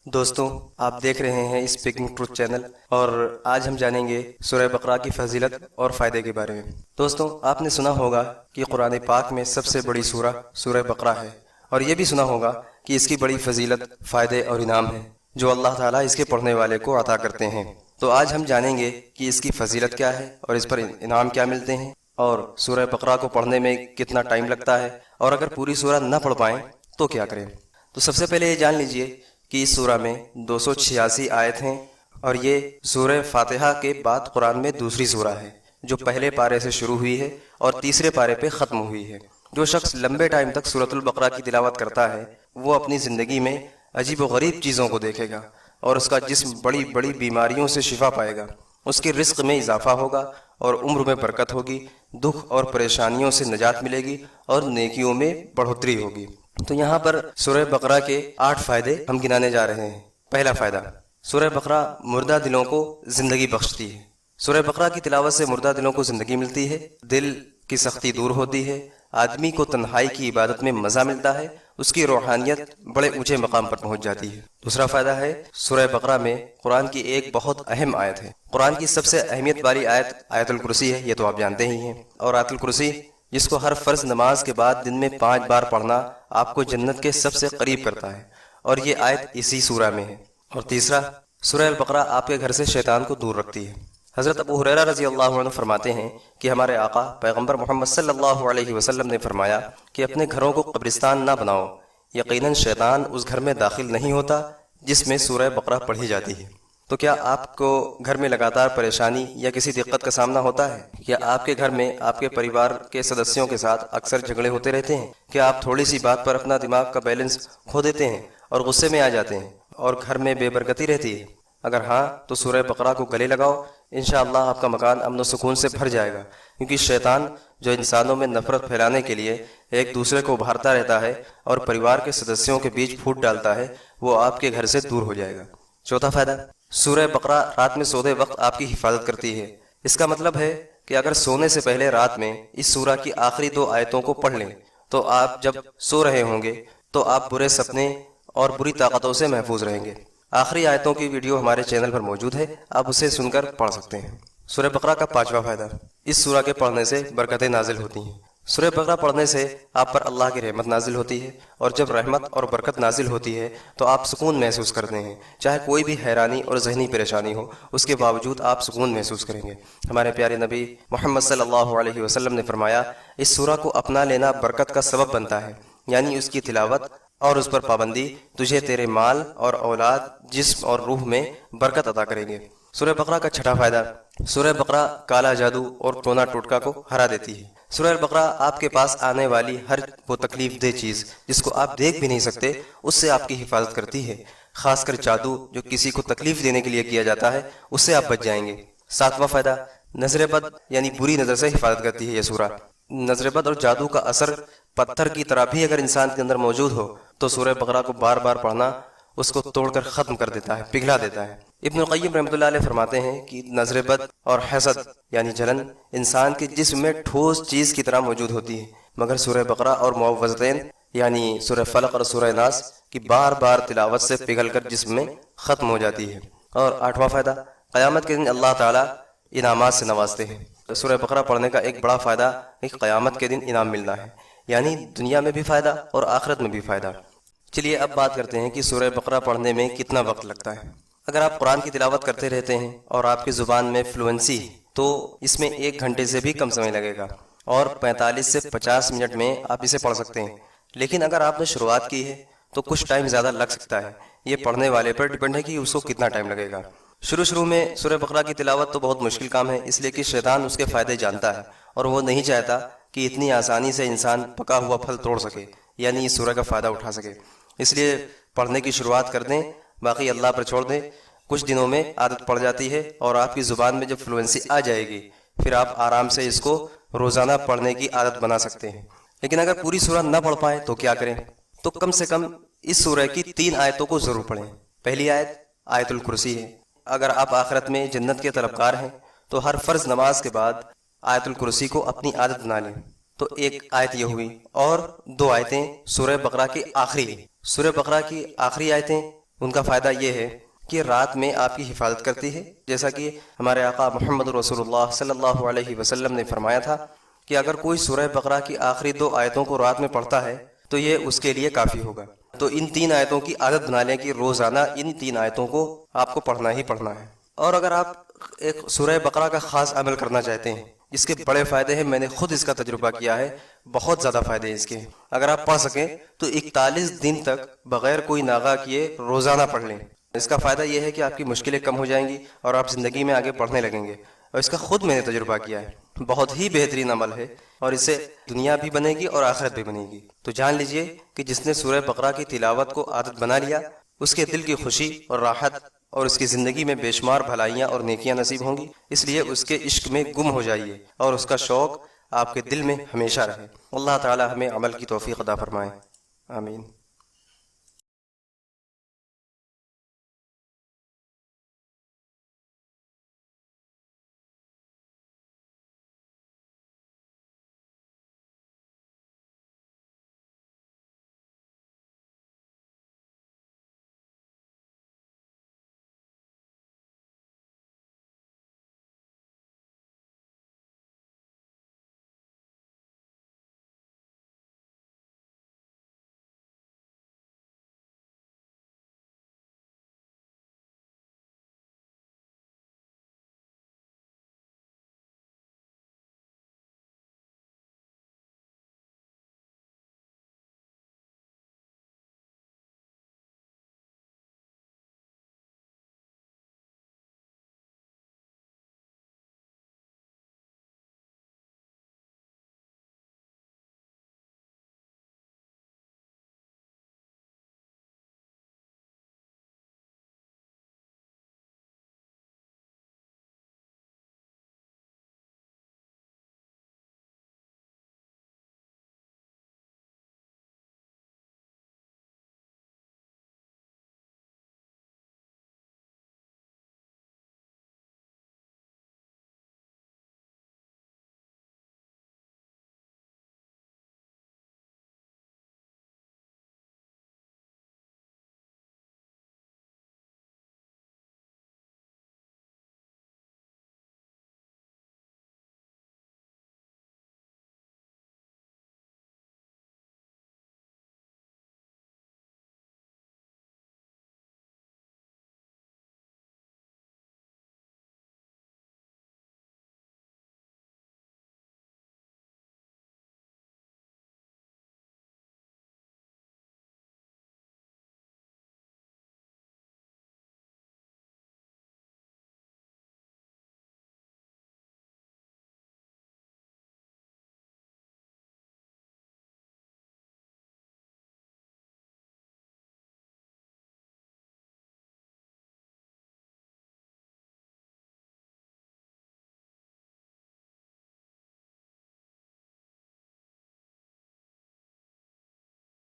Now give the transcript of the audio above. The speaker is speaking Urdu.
دوستوں، آپ دیکھ رہے ہیں اسپیکنگ ٹروتھ چینل، اور آج ہم جانیں گے سورہ بقرہ کی فضیلت اور فائدے کے بارے میں۔ دوستوں، آپ نے سنا ہوگا کہ قرآن پاک میں سب سے بڑی سورہ سورہ بقرہ ہے، اور یہ بھی سنا ہوگا کہ اس کی بڑی فضیلت، فائدے اور انعام ہیں جو اللہ تعالیٰ اس کے پڑھنے والے کو عطا کرتے ہیں۔ تو آج ہم جانیں گے کہ اس کی فضیلت کیا ہے اور اس پر انعام کیا ملتے ہیں، اور سورہ بقرہ کو پڑھنے میں کتنا ٹائم لگتا ہے، اور اگر پوری سورہ نہ پڑھ پائیں تو کیا کریں۔ تو سب سے پہلے یہ جان لیجئے کہ اس سورہ میں 286 آیت ہیں، اور یہ سورہ فاتحہ کے بعد قرآن میں دوسری سورہ ہے جو پہلے پارے سے شروع ہوئی ہے اور تیسرے پارے پہ ختم ہوئی ہے۔ جو شخص لمبے ٹائم تک سورۃ البقرہ کی تلاوت کرتا ہے وہ اپنی زندگی میں عجیب و غریب چیزوں کو دیکھے گا، اور اس کا جسم بڑی بڑی بیماریوں سے شفا پائے گا، اس کے رزق میں اضافہ ہوگا اور عمر میں برکت ہوگی، دکھ اور پریشانیوں سے نجات ملے گی اور نیکیوں میں بڑھوتری ہوگی۔ تو یہاں پر سورہ بقرہ کے 8 فائدے ہم گنانے جا رہے ہیں۔ پہلا فائدہ، سورہ بقرہ مردہ دلوں کو زندگی بخشتی ہے۔ سورہ بقرہ کی تلاوت سے مردہ دلوں کو زندگی ملتی ہے، دل کی سختی دور ہوتی ہے، آدمی کو تنہائی کی عبادت میں مزہ ملتا ہے، اس کی روحانیت بڑے اونچے مقام پر پہنچ جاتی ہے۔ دوسرا فائدہ ہے، سورہ بقرہ میں قرآن کی ایک بہت اہم آیت ہے۔ قرآن کی سب سے اہمیت والی آیت آیت الکرسی ہے، یہ تو آپ جانتے ہی ہیں۔ اور آیت الکرسی جس کو ہر فرض نماز کے بعد دن میں 5 بار پڑھنا آپ کو جنت کے سب سے قریب کرتا ہے، اور یہ آیت اسی سورہ میں ہے۔ اور تیسرا، سورہ البقرہ آپ کے گھر سے شیطان کو دور رکھتی ہے۔ حضرت ابو ہریرہ رضی اللہ عنہ فرماتے ہیں کہ ہمارے آقا پیغمبر محمد صلی اللہ علیہ وسلم نے فرمایا کہ اپنے گھروں کو قبرستان نہ بناؤ، یقیناً شیطان اس گھر میں داخل نہیں ہوتا جس میں سورہ بقرہ پڑھی جاتی ہے۔ تو کیا آپ کو گھر میں لگاتار پریشانی یا کسی دقت کا سامنا ہوتا ہے؟ کیا آپ کے گھر میں آپ کے پریوار کے سدسیوں کے ساتھ اکثر جھگڑے ہوتے رہتے ہیں؟ کیا آپ تھوڑی سی بات پر اپنا دماغ کا بیلنس کھو دیتے ہیں اور غصے میں آ جاتے ہیں اور گھر میں بے برکتی رہتی ہے؟ اگر ہاں تو سورہ بقرہ کو گلے لگاؤ، انشاءاللہ آپ کا مکان امن و سکون سے بھر جائے گا، کیونکہ شیطان جو انسانوں میں نفرت پھیلانے کے لیے ایک دوسرے کو ابھارتا رہتا ہے اور پریوار کے سدسیوں کے بیچ پھوٹ ڈالتا ہے، وہ آپ کے گھر سے دور ہو جائے گا۔ چوتھا فائدہ، سورہ بقرہ رات میں سوتے وقت آپ کی حفاظت کرتی ہے۔ اس کا مطلب ہے کہ اگر سونے سے پہلے رات میں اس سورہ کی آخری 2 آیتوں کو پڑھ لیں تو آپ جب سو رہے ہوں گے تو آپ برے سپنے اور بری طاقتوں سے محفوظ رہیں گے۔ آخری آیتوں کی ویڈیو ہمارے چینل پر موجود ہے، آپ اسے سن کر پڑھ سکتے ہیں۔ سورہ بقرہ کا 5واں فائدہ، اس سورہ کے پڑھنے سے برکتیں نازل ہوتی ہیں۔ سورہ بقرہ پڑھنے سے آپ پر اللہ کی رحمت نازل ہوتی ہے، اور جب رحمت اور برکت نازل ہوتی ہے تو آپ سکون محسوس کرتے ہیں۔ چاہے کوئی بھی حیرانی اور ذہنی پریشانی ہو، اس کے باوجود آپ سکون محسوس کریں گے۔ ہمارے پیارے نبی محمد صلی اللہ علیہ وسلم نے فرمایا، اس سورہ کو اپنا لینا برکت کا سبب بنتا ہے، یعنی اس کی تلاوت اور اس پر پابندی تجھے تیرے مال اور اولاد، جسم اور روح میں برکت عطا کریں گے۔ سورہ بقرہ کا 6واں فائدہ، سورہ بقرہ کالا جادو اور ٹونا ٹوٹکا کو ہرا دیتی ہے۔ سورہ بقرہ آپ کے پاس آنے والی ہر وہ تکلیف دہ چیز جس کو آپ دیکھ بھی نہیں سکتے، اس سے آپ کی حفاظت کرتی ہے، خاص کر جادو جو کسی کو تکلیف دینے کے لیے کیا جاتا ہے، اس سے آپ بچ جائیں گے۔ 7واں فائدہ، نظر بد یعنی بری نظر سے حفاظت کرتی ہے یہ سورہ۔ نظر بد اور جادو کا اثر پتھر کی طرح بھی اگر انسان کے اندر موجود ہو تو سورہ بقرہ کو بار بار پڑھنا اس کو توڑ کر ختم کر دیتا ہے، پگھلا دیتا ہے۔ ابن القیم رحمۃ اللہ علیہ فرماتے ہیں کہ نظر بد اور حسد یعنی جلن انسان کے جسم میں ٹھوس چیز کی طرح موجود ہوتی ہے، مگر سورہ بقرہ اور معوذتین یعنی سورہ فلق اور سورہ ناس کی بار بار تلاوت سے پگھل کر جسم میں ختم ہو جاتی ہے۔ اور 8واں فائدہ، قیامت کے دن اللہ تعالیٰ انعامات سے نوازتے ہیں۔ سورہ بقرہ پڑھنے کا ایک بڑا فائدہ ایک قیامت کے دن انعام ملنا ہے، یعنی دنیا میں بھی فائدہ اور آخرت میں بھی فائدہ۔ چلیے اب بات کرتے ہیں کہ سورہ بقرہ پڑھنے میں کتنا وقت لگتا ہے۔ اگر آپ قرآن کی تلاوت کرتے رہتے ہیں اور آپ کی زبان میں فلوئنسی تو اس میں 1 گھنٹے سے بھی کم سمے لگے گا، اور 45 سے 50 منٹ میں آپ اسے پڑھ سکتے ہیں۔ لیکن اگر آپ نے شروعات کی ہے تو کچھ ٹائم زیادہ لگ سکتا ہے، یہ پڑھنے والے پر ڈیپینڈ ہے کہ اس کو کتنا ٹائم لگے گا۔ شروع میں سورہ بقرہ کی تلاوت تو بہت مشکل کام ہے، اس لیے کہ شیطان اس کے فائدے جانتا ہے اور وہ نہیں چاہتا کہ اتنی آسانی سے انسان پکا ہوا پھل توڑ سکے، یعنی اس سورہ کا فائدہ اٹھا سکے۔ اس لیے پڑھنے کی شروعات کر دیں، باقی اللہ پر چھوڑ دیں۔ کچھ دنوں میں عادت پڑ جاتی ہے اور آپ کی زبان میں جب فلوئنسی آ جائے گی پھر آپ آرام سے اس کو روزانہ پڑھنے کی عادت بنا سکتے ہیں۔ لیکن اگر پوری سورہ نہ پڑھ پائیں تو کیا کریں؟ تو کم سے کم اس سورہ کی 3 آیتوں کو ضرور پڑھیں۔ پہلی آیت آیت الکرسی ہے۔ اگر آپ آخرت میں جنت کے طلبکار ہیں تو ہر فرض نماز کے بعد آیت الکرسی کو اپنی عادت بنا لیں۔ تو ایک آیت یہ ہوئی، اور 2 آیتیں سورہ بقرہ کی آخری ہیں۔ سورہ بقرہ کی آخری آیتیں ان کا فائدہ یہ ہے کہ رات میں آپ کی حفاظت کرتی ہے، جیسا کہ ہمارے آقا محمد رسول اللہ صلی اللہ علیہ وسلم نے فرمایا تھا کہ اگر کوئی سورہ بقرہ کی آخری 2 آیتوں کو رات میں پڑھتا ہے تو یہ اس کے لیے کافی ہوگا۔ تو ان 3 آیتوں کی عادت بنا لیں کہ روزانہ ان 3 آیتوں کو آپ کو پڑھنا ہی پڑھنا ہے۔ اور اگر آپ ایک سورہ بقرہ کا خاص عمل کرنا چاہتے ہیں، اس کے بڑے فائدے ہیں، میں نے خود اس کا تجربہ کیا ہے، بہت زیادہ فائدے ہیں اس کے۔ اگر آپ پڑھ سکیں تو 41 دن تک بغیر کوئی ناغہ کیے روزانہ پڑھ لیں۔ اس کا فائدہ یہ ہے کہ آپ کی مشکلیں کم ہو جائیں گی اور آپ زندگی میں آگے بڑھنے لگیں گے، اور اس کا خود میں نے تجربہ کیا ہے، بہت ہی بہترین عمل ہے، اور اس سے دنیا بھی بنے گی اور آخرت بھی بنے گی۔ تو جان لیجئے کہ جس نے سورہ بقرہ کی تلاوت کو عادت بنا لیا، اس کے دل کی خوشی اور راحت اور اس کی زندگی میں بے شمار بھلائیاں اور نیکیاں نصیب ہوں گی، اس لیے اس کے عشق میں گم ہو جائیے اور اس کا شوق آپ کے دل میں ہمیشہ رہے۔ اللہ تعالی ہمیں عمل کی توفیق عطا فرمائے، آمین۔